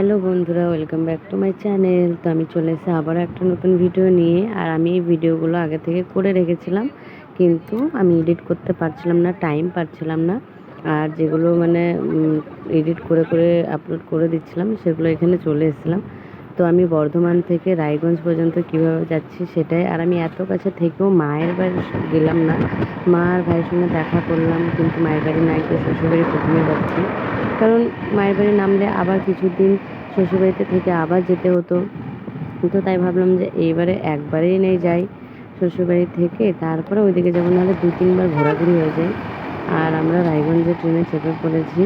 Hello বন্ধুরা, welcome back to my channel. তো আমি চলে এসেছি আবারও একটা নতুন ভিডিও নিয়ে। আর আমি এই ভিডিওগুলো আগে থেকে করে রেখেছিলাম, কিন্তু আমি এডিট করতে পারছিলাম না, টাইম পাচ্ছিলাম না। আর যেগুলো মানে এডিট করে করে আপলোড করে দিচ্ছিলাম, সেগুলো এখানে চলে এসেছিলাম। তো আমি বর্ধমান থেকে রায়গঞ্জ পর্যন্ত কীভাবে যাচ্ছি সেটাই। আর আমি এত কাছে থেকেও মায়ের বাড়ি গেলাম না। মা আর ভাইয়ের সঙ্গে দেখা করলাম, কিন্তু মায়ের বাড়ি না গিয়ে শ্বশুরবাড়ি প্রথমে যাচ্ছি। কারণ মায়ের বাড়ি নামলে আবার কিছুদিন শ্বশুরবাড়িতে থেকে আবার যেতে হতো। তো তাই ভাবলাম যে এইবারে একবারেই নেই যাই শ্বশুরবাড়ি থেকে, তারপরে ওইদিকে যাবো, নাহলে 2-3 বার ঘোরাঘুরি হয়ে যায়। আর আমরা রায়গঞ্জে ট্রেনে চেপে পড়েছি।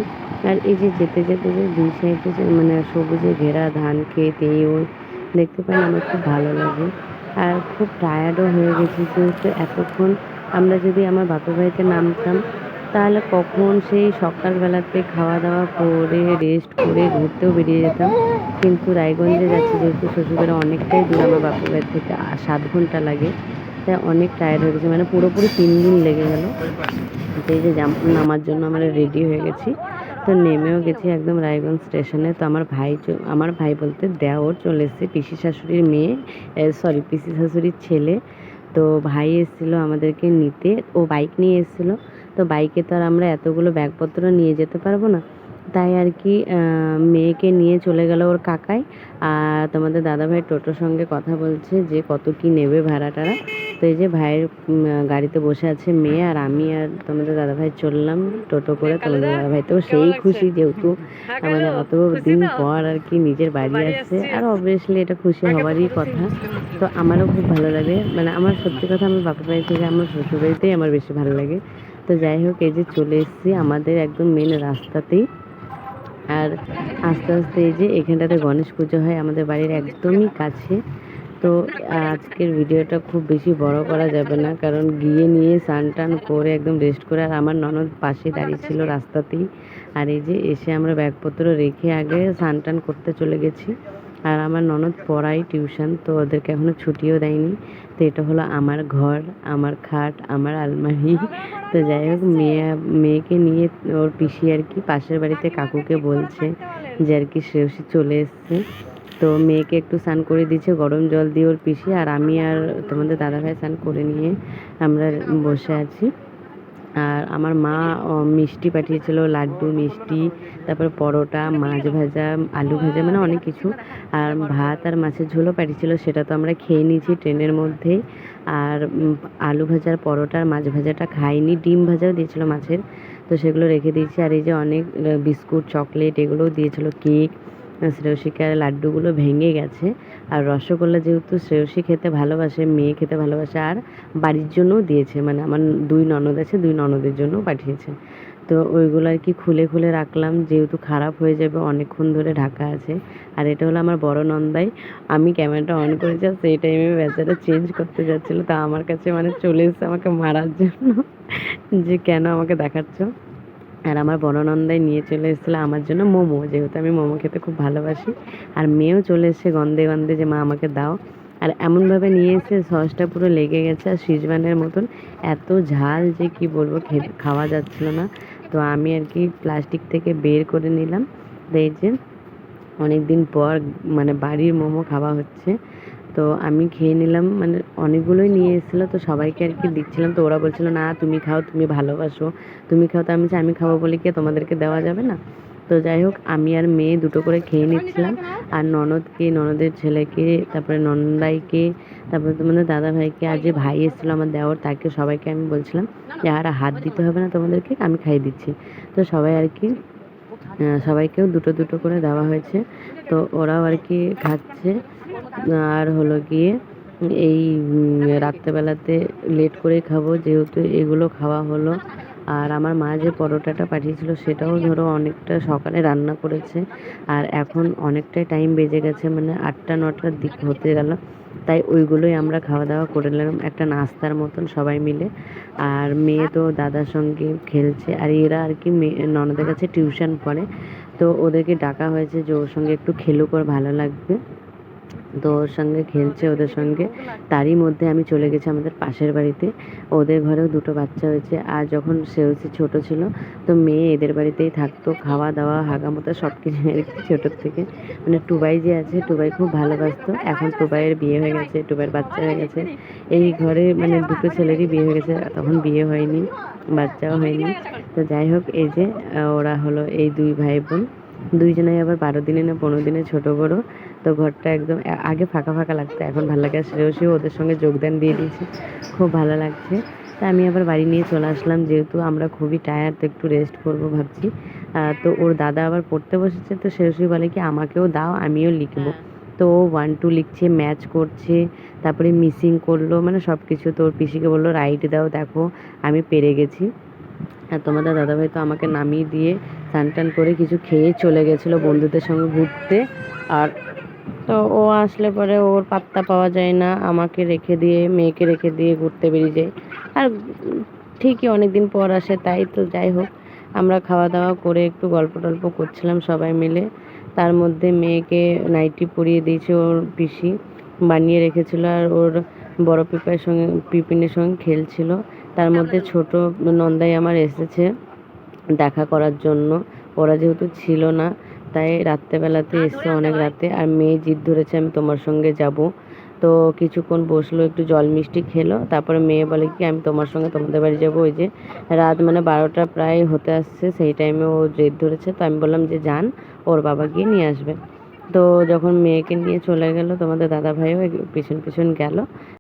আর এই যে যেতে যেতে যে দুই সাইডে যে মানে সবুজে ঘেরা ধান ক্ষেত এই ওই দেখতে পাই, আমার খুব ভালো লাগে। আর খুব টায়ার্ডও হয়ে গেছি, যেহেতু এতক্ষণ আমরা যদি আমার বাপের বাড়িতে নামতাম, তাহলে কখন সেই সকালবেলাতে খাওয়া দাওয়া করে রেস্ট করে ঘুরতেও বেরিয়ে যেতাম। কিন্তু রায়গঞ্জে যাচ্ছি যেহেতু শ্বশুরবাড়ি অনেকটাই দূর আমার বাপের বাড়ি থেকে, 7 ঘন্টা লাগে। তাই অনেক টায়ার্ড হয়ে গেছে, মানে পুরোপুরি 3 দিন লেগে গেল। তো এই যে নামার জন্য আমরা রেডি হয়ে গেছি। তো নেমেও গেছি একদম রায়গঞ্জ স্টেশনে। তো আমার ভাই বলতে দেওর চলে এসেছে, পিসি শাশুড়ির মেয়ে, সরি পিসি শাশুড়ির ছেলে। তো ভাই এসেছিলো আমাদেরকে নিতে, ও বাইক নিয়ে এসেছিলো। তো বাইকে তো আর আমরা এতগুলো ব্যাগপত্র নিয়ে যেতে পারবো না, তাই আর কি মেয়েকে নিয়ে চলে গেল ওর কাকাই। আর তোমাদের দাদাভাই টোটোর সঙ্গে কথা বলছে যে কত কি নেবে ভাড়া টাড়া। তো এই যে ভাইয়ের গাড়িতে বসে আছে মেয়ে, আর আমি আর তোমাদের দাদাভাই চললাম টোটো করে। তোমাদের দাদাভাই তো সেই খুশি, যেহেতু মানে অত দিন পর আর কি নিজের বাড়ি আসছে। আর অবভিয়াসলি এটা খুশি হওয়ারই কথা। তো আমারও খুব ভালো লাগে, মানে আমার সত্যি কথা আমার বাপের বাড়ি থেকে আমার শ্বশুরবাড়িতেই আমার বেশি ভালো লাগে। তো যাই হোক, এই যে চলে এসেছি আমাদের একদম মেন রাস্তাতেই। আর আস্তে আস্তে এই যে এখানটাতে গণেশ পুজো হয় আমাদের বাড়ির একদমই কাছে। তো আজকের ভিডিওটা খুব বেশি বড় করা যাবে না, কারণ গিয়ে নিয়ে স্নান টান করে একদম রেস্ট করে, আর আমার ননদ পাশে দাঁড়িয়ে ছিল রাস্তাতেই। আর এই যে এসে আমরা ব্যাগপত্র রেখে আগে স্নান টান করতে চলে গেছি। আর আমার ননদ পড়াই টিউশন, তো ওদেরকে এখনও ছুটিও দেয়নি। তো এটা হলো আমার ঘর, আমার খাট, আমার আলমারি। তো যাই হোক, মেয়েকে নিয়ে ওর পিসি আর কি পাশের বাড়িতে কাকুকে বলছে যে আর কি শ্রেয়সী চলে এসছে। তো মেয়েকে একটু স্নান করে দিচ্ছে গরম জল দিয়ে ওর পিসি, আর আমি আর তোমাদের দাদাভাই স্নান করে নিয়ে আমরা বসে আছি। আর আমার মা মিষ্টি পাঠিয়েছিল, লাড্ডু, মিষ্টি, তারপর পরোটা, মাছ ভাজা, আলু ভাজা, মানে অনেক কিছু। আর ভাত আর মাছের ঝোলও পাঠিয়েছিল, সেটা তো আমরা খেয়ে নিয়েছি ট্রেনের মধ্যেই। আর আলু ভাজার পরোটা আর মাছ ভাজাটা খাইনি, ডিম ভাজাও দিয়েছিল মাছের, তো সেগুলো রেখে দিয়েছি। আর এই যে অনেক বিস্কুট, চকলেট এগুলোও দিয়েছিল, কেক। শ্রেয়সীকে আর লাড্ডুগুলো ভেঙে গেছে। আর রসগোল্লা যেহেতু শ্রেয়সী খেতে ভালোবাসে, মেয়ে খেতে ভালোবাসে, আর বাড়ির জন্যও দিয়েছে, মানে আমার 2 ননদ আছে, 2 ননদের জন্যও পাঠিয়েছে। তো ওইগুলো আর কি খুলে খুলে রাখলাম, যেহেতু খারাপ হয়ে যাবে, অনেকক্ষণ ধরে ঢাকা আছে। আর এটা হলো আমার বড় নন্দাই। আমি ক্যামেরাটা অন করেছি, আর সেই টাইমে বেচারা চেঞ্জ করতে যাচ্ছিলো, তা আমার কাছে মানে চলে এসেছে আমাকে মারার জন্য যে কেন আমাকে দেখাচ্ছ। আর আমার বড় নন্দাই নিয়ে চলে এসেছিলো আমার জন্য মোমো, যেহেতু আমি মোমো খেতে খুব ভালোবাসি। আর মেয়েও চলে এসেছে গন্ধে গন্ধে যে মা আমাকে দাও। আর এমনভাবে নিয়ে এসে সসটা পুরো লেগে গেছে, আর সিজওয়ানের মতন এত ঝাল যে কি বলবো, খাওয়া যাচ্ছিল না। তো আমি আর কি প্লাস্টিক থেকে বের করে নিলাম। এই যে অনেক দিন পর মানে বাড়ির মোমো খাওয়া হচ্ছে। তো আমি খেয়ে নিলাম, মানে অনেকগুলোই নিয়ে এসেছিলো, তো সবাইকে আর কি দিচ্ছিলাম। তো ওরা বলছিল না তুমি খাও, তুমি ভালোবাসো, তুমি খাও। তো আমি খাবো বলে কি তোমাদেরকে দেওয়া যাবে না? তো যাই হোক, আমি আর মেয়ে দুটো করে খেয়ে নিচ্ছিলাম। আর ননদকে, ননদের ছেলেকে, তারপরে নন্দাইকে, তারপরে তোমাদের দাদাভাইকে, আর যে ভাই এসেছিলো আমার দেওর, তাকে সবাইকে আমি বলছিলাম যে আর হাত দিতে হবে না তোমাদেরকে, আমি খাইয়ে দিচ্ছি। তো সবাই আর কি সবাইকেও দুটো দুটো করে দেওয়া হয়েছে। তো ওরাও আর কি খাচ্ছে। আর হলো গিয়ে এই রাত্রেবেলাতে লেট করেই খাবো, যেহেতু এগুলো খাওয়া হলো। আর আমার মা যে পরোটাটা পাঠিয়েছিল সেটাও ধরো অনেকটা সকালে রান্না করেছে। আর এখন অনেকটাই টাইম বেজে গেছে, মানে 8টা-9টার দিক হতে গেল। তাই ওইগুলোই আমরা খাওয়া দাওয়া করে নিলাম একটা নাস্তার মতন সবাই মিলে। আর মেয়ে তো দাদার সঙ্গে খেলছে, আর এরা আর কি ননদের কাছে টিউশন পড়ে। তো ওদেরকে ডাকা হয়েছে যে ওর সঙ্গে একটু খেলুক, ওর ভালো লাগবে। তো ওর সঙ্গে খেলছে ওদের সঙ্গে। তারই মধ্যে আমি চলে গেছি আমাদের পাশের বাড়িতে। ওদের ঘরেও দুটো বাচ্চা হয়েছে। আর যখন সেউসি ছোট ছিল তো মেয়ে এদের বাড়িতেই থাকতো, খাওয়া দাওয়া হাগামোতা সব কিছু আর কি ছোটোর থেকে। মানে টুবাই যে আছে, টুবাই খুব ভালোবাসতো। এখন টুবাইয়ের বিয়ে হয়ে গেছে, টুবাইয়ের বাচ্চা হয়ে গেছে। এই ঘরে মানে দুটো ছেলেরই বিয়ে হয়ে গেছে, তখন বিয়ে হয়নি, বাচ্চাও হয়নি। তো যাই হোক, এই যে ওরা হলো এই দুই ভাই বোন। দুইজনেই আবার 12 দিনে না 15 দিনে ছোট বড়। তো ঘরটা একদম আগে ফাঁকা ফাঁকা লাগতো, এখন ভালো লাগে। আর শ্রেয়সীও ওদের সঙ্গে যোগদান দিয়ে দিয়েছে, খুব ভালো লাগছে। তা আমি আবার বাড়ি নিয়ে চলে আসলাম, যেহেতু আমরা খুবই টায়ার্ড, তো একটু রেস্ট করবো ভাবছি। তো ওর দাদা আবার পড়তে বসেছে, তো শ্রেয়সী বলে কি আমাকেও দাও, আমিও লিখবো। তো ও 1 2 লিখছে, ম্যাচ করছে, তারপরে মিসিং করলো, মানে সব কিছু। তো ওর পিসিকে বললো রাইট দাও, দেখো আমি পেরে গেছি। আর তোমাদের দাদাভাই তো আমাকে নামিয়ে দিয়ে স্নান টান করে কিছু খেয়ে চলে গেছিলো বন্ধুদের সঙ্গে ঘুরতে। আর তো ও আসলে পরে ওর পাত্তা পাওয়া যায় না, আমাকে রেখে দিয়ে, মেয়েকে রেখে দিয়ে ঘুরতে বেরিয়ে যায়। আর ঠিকই অনেক দিন পর আসে, তাই তো যাই হোক, আমরা খাওয়া দাওয়া করে একটু গল্প টল্প করছিলাম সবাই মিলে। তার মধ্যে মেয়েকে নাইটি পরিয়ে দিয়েছে ওর পিসি, বানিয়ে রেখেছিল। আর ওর বড় পিপিনের সঙ্গে খেলছিল। তার মধ্যে ছোট নন্দাই আমার এসেছে দেখা করার জন্য। ওরা যেহেতু ছিল না, তাই রাত্রেবেলাতে এসছে অনেক রাতে। আর মেয়ে জিদ ধরেছে আমি তোমার সঙ্গে যাব। তো কিছুক্ষণ বসলো, একটু জল মিষ্টি খেলো, তারপরে মেয়ে বলে কি আমি তোমার সঙ্গে তোমাদের বাড়ি যাবো। ওই যে রাত মানে 12টা প্রায় হতে আসছে, সেই টাইমে ও জেদ ধরেছে। তো আমি বললাম যে যান, ওর বাবা গিয়ে নিয়ে আসবে। তো যখন মেয়েকে নিয়ে চলে গেল, তোমাদের দাদাভাইও পিছন পিছন গেল।